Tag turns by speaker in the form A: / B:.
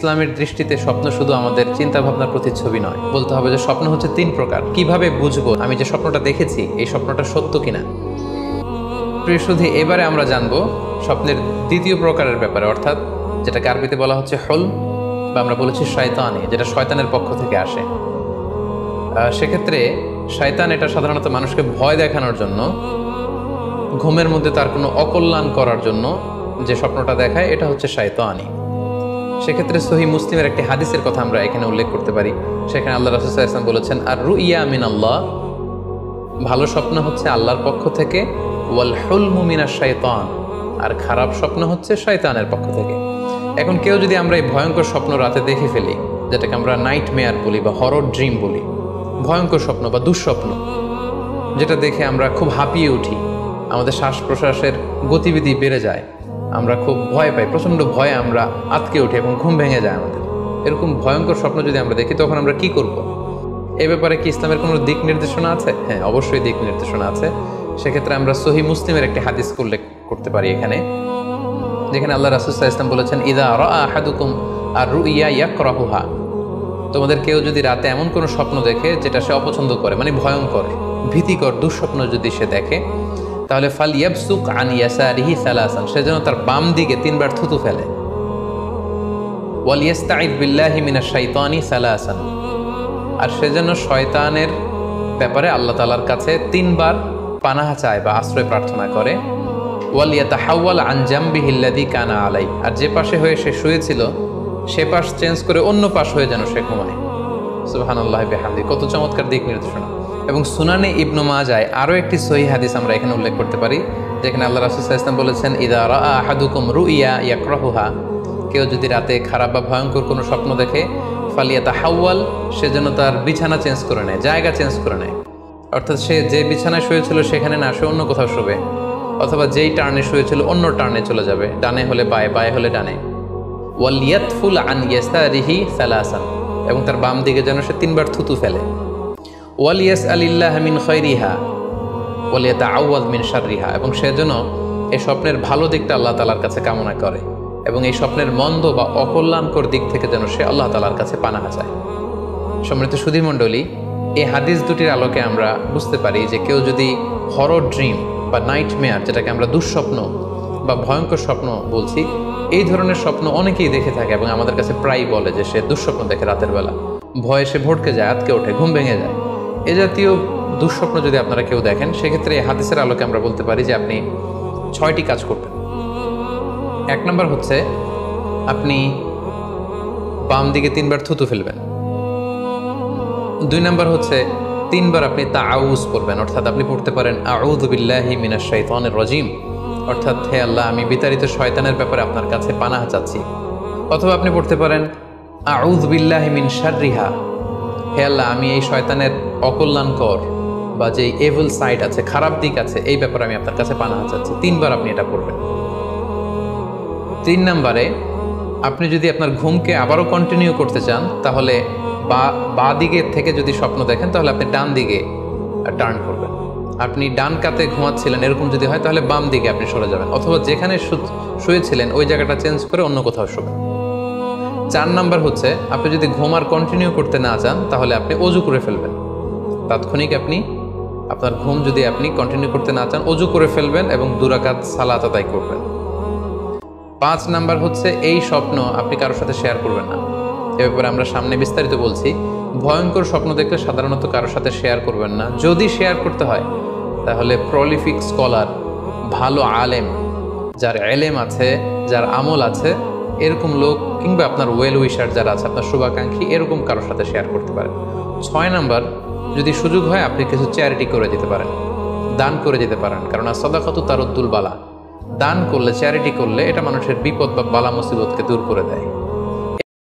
A: ইসলামের দৃষ্টিতে স্বপ্ন শুধু আমাদের চিন্তা ভাবনার প্রতিচ্ছবি নয়, বলতে হবে যে স্বপ্ন হচ্ছে 3 প্রকার। কিভাবে বুঝবো আমি যে স্বপ্নটা দেখেছি এই স্বপ্নটা সত্য কিনা? প্রিয় সুধী, এবারে আমরা জানবো স্বপ্নের দ্বিতীয় প্রকারের ব্যাপারে, অর্থাৎ যেটাকে আরবিতে বলা হচ্ছে হল, বা আমরা বলেছি শয়তানি, যেটা শয়তানের পক্ষ থেকে আসে। সেক্ষেত্রে শয়তান এটা সাধারণত মানুষকে ভয় দেখানোর জন্য, ঘুমের মধ্যে তার কোনো অকল্যাণ করার জন্য যে স্বপ্নটা দেখায়, এটা হচ্ছে শয়তানি। সেক্ষেত্রে সহিহ মুসলিমের একটি হাদিসের কথা আমরা এখানে উল্লেখ করতে পারি। সেখানে আল্লাহ রাসূল সাল্লাল্লাহু আলাইহি ওয়াসাল্লাম বলেছেন, আর রুইয়া মিনাল্লাহ, ভালো স্বপ্ন হচ্ছে আল্লাহর পক্ষ থেকে, ওয়াল হুলমু মিনাশ শাইতান, আর খারাপ স্বপ্ন হচ্ছে শয়তানের পক্ষ থেকে। এখন কেউ যদি আমরা এই ভয়ঙ্কর স্বপ্ন রাতে দেখে ফেলি, যেটাকে আমরা নাইট মেয়ার বলি বা হরর ড্রিম বলি, ভয়ঙ্কর স্বপ্ন বা দুঃস্বপ্ন, যেটা দেখে আমরা খুব হাঁপিয়ে উঠি, আমাদের শ্বাস প্রশ্বাসের গতিবিধি বেড়ে যায়, আমরা খুব ভয় পাই, প্রচণ্ড ভয়ে আমরা আটকে উঠি এবং ঘুম ভেঙে যায় আমাদের। এরকম ভয়ঙ্কর স্বপ্ন যদি আমরা দেখি, তখন আমরা কি করব? এ ব্যাপারে কি ইসলামের কোনো দিক নির্দেশনা আছে? হ্যাঁ, অবশ্যই দিক নির্দেশনা আছে। সেক্ষেত্রে আমরা সহিহ মুসলিমের একটি হাদিস উল্লেখ করতে পারি এখানে, যেখানে আল্লাহ রাসূল সাল্লাল্লাহু আলাইহি ওয়াসাল্লাম বলেছেন, ইযা রাআ আহাদুকুম আর-রুইয়া ইয়াকরাহুহা, তোমাদের কেউ যদি রাতে এমন কোনো স্বপ্ন দেখে যেটা সে অপছন্দ করে, মানে ভয়ঙ্কর, ভীতিকর দুঃস্বপ্ন যদি সে দেখে, তাহলে ফাল ইয়াবসুক আন ইয়াসারিহি সালাসান, সে যেন তার বাম দিকে 3 বার থুতু ফেলে। ওয়াল ইস্তাঈদ বিল্লাহি মিনাশ শাইতানি সালাসান, আর সে যেন শয়তানের ব্যাপারে আল্লাহ তাআলার কাছে 3 বার পানাহ চায় বা আশ্রয় প্রার্থনা করে। ওয়াল ইয়াতাহাওয়াল আন জামবিহি আল্লাযী কানা আলাই, আর যে পাশে হয়ে সে শুয়েছিল সে পাশ চেঞ্জ করে অন্য পাশ হয়ে যেন সে ঘুমায়। সুবহানাল্লাহি বিহামদি, কত চমৎকার দিক নির্দেশনা। এবং সুনানে ইবনু মাজায় আরও একটি সহিহ হাদিস আমরা এখানে উল্লেখ করতে পারি, যেখানে আল্লাহ রাসূল সাল্লাল্লাহু আলাইহি ওয়াসাল্লাম বলেছেন, ইযা রাআ আহাদুকুম রুইয়া ইয়াকরাহুহা, কেউ যদি রাতে খারাপ বা ভয়ঙ্কর কোনো স্বপ্ন দেখে, ফালিয়াতাহাওয়াল, সে যেন তার বিছানা চেঞ্জ করে নেয়, জায়গা চেঞ্জ করে নেয়। অর্থাৎ সে যে বিছানায় শুয়েছিল সেখানে না শুয়ে অন্য কোথাও শোবে, অথবা যেই টার্নে শুয়েছিল অন্য টার্নে চলে যাবে, ডানে হলে বায়ে, বায়ে হলে ডানে। ওয়াল ইয়াতফুল আন ইয়াসারিহি সালাসান, এবং তার বাম দিকে যেন সে 3 বার থুতু ফেলে। ওয়াল ইয়াসআলিল্লাহ মিন খায়রিহা ওয়াল ইয়াতাআওয়ায মিন শাররিহা, এবং সে যেন এই স্বপ্নের ভালো দিকটা আল্লাহ তাআলার কাছে কামনা করে, এবং এই স্বপ্নের মন্দ বা অকল্যাণকর দিক থেকে যেন সে আল্লাহ তাআলার কাছে পানাহ চায়। সম্মানিত সুধী মণ্ডলী, এই হাদিস দুটির আলোকে আমরা বুঝতে পারি যে কেউ যদি হরর ড্রিম বা নাইট মেয়ার, যেটাকে আমরা দুঃস্বপ্ন বা ভয়ঙ্কর স্বপ্ন বলছি, এই ধরনের স্বপ্ন অনেকেই দেখে থাকে এবং আমাদের কাছে প্রায়ই বলে যে সে দুঃস্বপ্ন দেখে রাতের বেলা, ভয়ে সে ভড়কে যায়, আটকে ওঠে, ঘুম ভেঙে যায়। এ জাতীয় দুঃস্বপ্ন যদি আপনারা কেউ দেখেন, সেক্ষেত্রে এই হাদিসের আলোকে আমরা বলতে পারি যে আপনি 6টি কাজ করবেন। 1 নম্বর হচ্ছে আপনি বাম দিকে 3 বার থুতু ফেলবেন। 2 নম্বর হচ্ছে 3 বার আপনি তাআউজ পড়বেন, অর্থাৎ আপনি পড়তে পারেন আউযু বিল্লাহি মিনাশ শাইতানির রাজিম, অর্থাৎ হে আল্লাহ, আমি বিতাড়িত শয়তানের ব্যাপারে আপনার কাছে পানাহ চাচ্ছি। অথবা আপনি পড়তে পারেন আউযু বিল্লাহি মিন শাররিহা, হে আল্লাহ, আমি এই শয়তানের অকল্যাণকর বা যে এভিল সাইড আছে, খারাপ দিক আছে, এই ব্যাপারে আমি আপনার কাছে পানাহ চাচ্ছি। 3 বার আপনি এটা পড়বেন। 3 নম্বরে আপনি যদি আপনার ঘুমকে আবারও কন্টিনিউ করতে চান, তাহলে বা দিকে থেকে যদি স্বপ্ন দেখেন, তাহলে আপনি ডান দিকে টার্ন করবেন। আপনি ডান কাতে ঘুমাচ্ছিলেন, এরকম যদি হয় তাহলে বাম দিকে আপনি সরে যাবেন, অথবা যেখানে শুয়েছিলেন ওই জায়গাটা চেঞ্জ করে অন্য কোথাও শোবেন। 4 নম্বর হচ্ছে আপনি যদি ঘুম আর কন্টিনিউ করতে না চান, তাহলে আপনি অজু করে ফেলবেন। তাৎক্ষণিক আপনি আপনার ঘুম যদি আপনি কন্টিনিউ করতে না চান, অজু করে ফেলবেন এবং 2 রাকাত সালাত আদায় করবেন। 5 নম্বর হচ্ছে এই স্বপ্ন আপনি কারোর সাথে শেয়ার করবেন না। এ ব্যাপারে আমরা সামনে বিস্তারিত বলছি। ভয়ঙ্কর স্বপ্ন দেখলে সাধারণত কারোর সাথে শেয়ার করবেন না। যদি শেয়ার করতে হয়, তাহলে প্রলিফিক স্কলার, ভালো আলেম, যার এলেম আছে, যার আমল আছে, এরকম লোক, কিংবা আপনার ওয়েল উইশার যারা আছে, আপনার শুভাকাঙ্ক্ষী, এরকম কারোর সাথে শেয়ার করতে পারেন। 6 নম্বর, যদি সুযোগ হয় আপনি কিছু চ্যারিটি করে যেতে পারেন, দান করে যেতে পারেন, কারণ সাদাকাতু তারুদ্দুল বালা, দান করলে, চ্যারিটি করলে এটা মানুষের বিপদ বা বালা মুসিবতকে দূর করে দেয়।